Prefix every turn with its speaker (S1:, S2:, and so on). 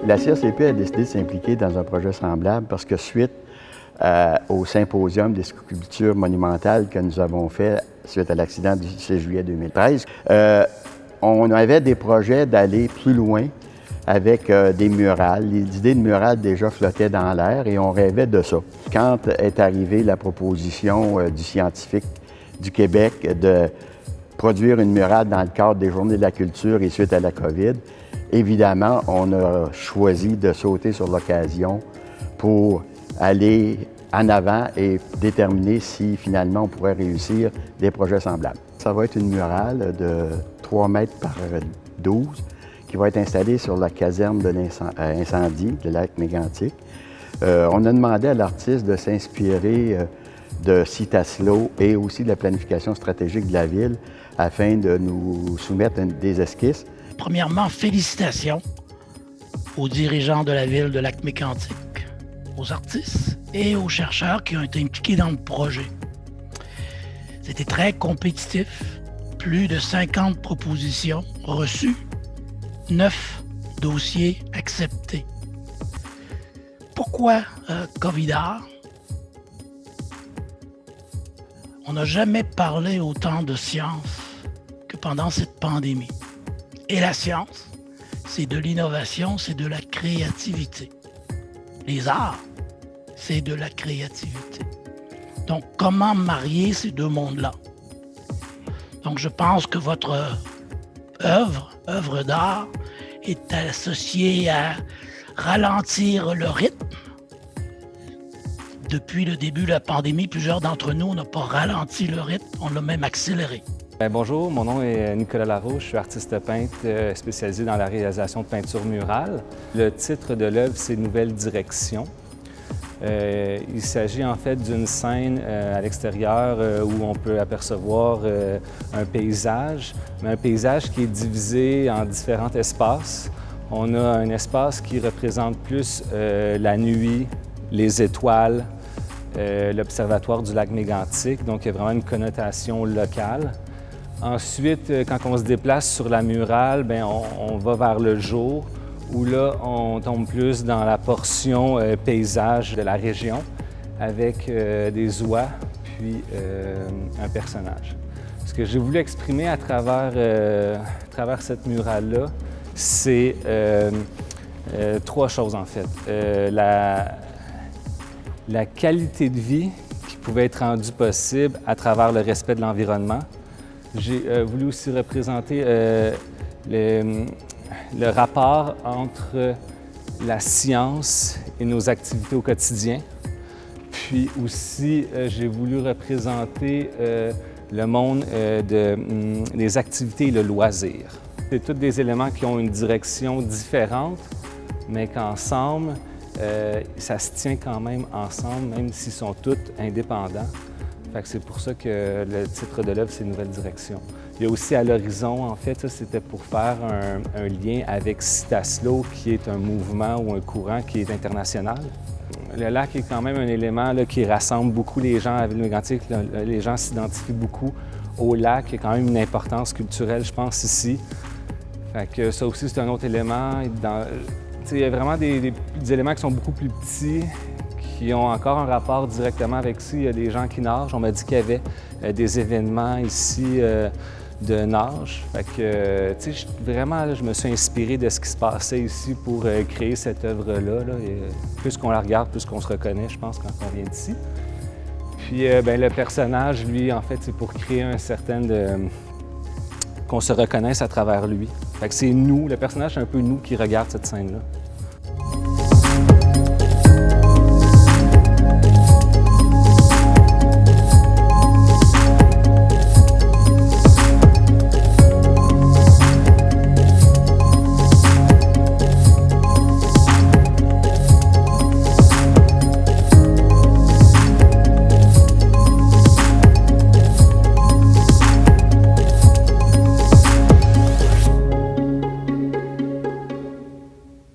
S1: La CRCP a décidé de s'impliquer dans un projet semblable parce que suite au symposium des sculptures monumentales que nous avons fait suite à l'accident du 6 juillet 2013, on avait des projets d'aller plus loin avec des murales. L'idée de murales déjà flottait dans l'air et on rêvait de ça. Quand est arrivée la proposition du scientifique du Québec de produire une murale dans le cadre des Journées de la culture et suite à la COVID, évidemment, on a choisi de sauter sur l'occasion pour aller en avant et déterminer si finalement on pourrait réussir des projets semblables. Ça va être une murale de 3 mètres par 12 qui va être installée sur la caserne de l'incendie de lac Mégantic. On a demandé à l'artiste de s'inspirer de Citaslo et aussi de la planification stratégique de la ville afin de nous soumettre des esquisses.
S2: Premièrement, félicitations aux dirigeants de la ville de Lac-Mégantic, aux artistes et aux chercheurs qui ont été impliqués dans le projet. C'était très compétitif, plus de 50 propositions reçues, 9 dossiers acceptés. Pourquoi COVID-art? On n'a jamais parlé autant de science que pendant cette pandémie. Et la science, c'est de l'innovation, c'est de la créativité. Les arts, c'est de la créativité. Donc, comment marier ces deux mondes-là? Donc, je pense que votre œuvre d'art, est associée à ralentir le rythme. Depuis le début de la pandémie, plusieurs d'entre nous n'ont pas ralenti le rythme, on l'a même accéléré.
S3: Bonjour, mon nom est Nicolas Larouche, je suis artiste peintre spécialisé dans la réalisation de peinture murale. Le titre de l'œuvre, c'est « Nouvelle direction ». Il s'agit en fait d'une scène à l'extérieur où on peut apercevoir un paysage, mais un paysage qui est divisé en différents espaces. On a un espace qui représente plus la nuit, les étoiles, l'observatoire du lac Mégantic, donc il y a vraiment une connotation locale. Ensuite, quand on se déplace sur la murale, on va vers le jour, où là, on tombe plus dans la portion paysage de la région, avec des oies, puis un personnage. Ce que j'ai voulu exprimer à travers cette murale-là, c'est 3 choses en fait. La qualité de vie qui pouvait être rendue possible à travers le respect de l'environnement. J'ai voulu aussi représenter le rapport entre la science et nos activités au quotidien. Puis aussi, j'ai voulu représenter le monde des activités et le loisir. C'est tous des éléments qui ont une direction différente, mais qu'ensemble, ça se tient quand même ensemble, même s'ils sont tous indépendants. C'est pour ça que le titre de l'œuvre, c'est « Nouvelle direction ». Il y a aussi à l'horizon, en fait, ça c'était pour faire un lien avec Citaslo, qui est un mouvement ou un courant qui est international. Le lac est quand même un élément là, qui rassemble beaucoup les gens à Ville-Mégantic. Les gens s'identifient beaucoup au lac. Il y a quand même une importance culturelle, je pense, ici. Fait que ça aussi, c'est un autre élément. Il y a vraiment des éléments qui sont beaucoup plus petits, qui ont encore un rapport directement avec ça. Il y a des gens qui nagent. On m'a dit qu'il y avait des événements ici de nage. Fait que, vraiment, là, je me suis inspiré de ce qui se passait ici pour créer cette œuvre-là. Et plus qu'on la regarde, plus qu'on se reconnaît, je pense, quand on vient d'ici. Puis, le personnage, lui, en fait, c'est pour créer un certain qu'on se reconnaisse à travers lui. Fait que c'est nous, le personnage, c'est un peu nous qui regarde cette scène-là.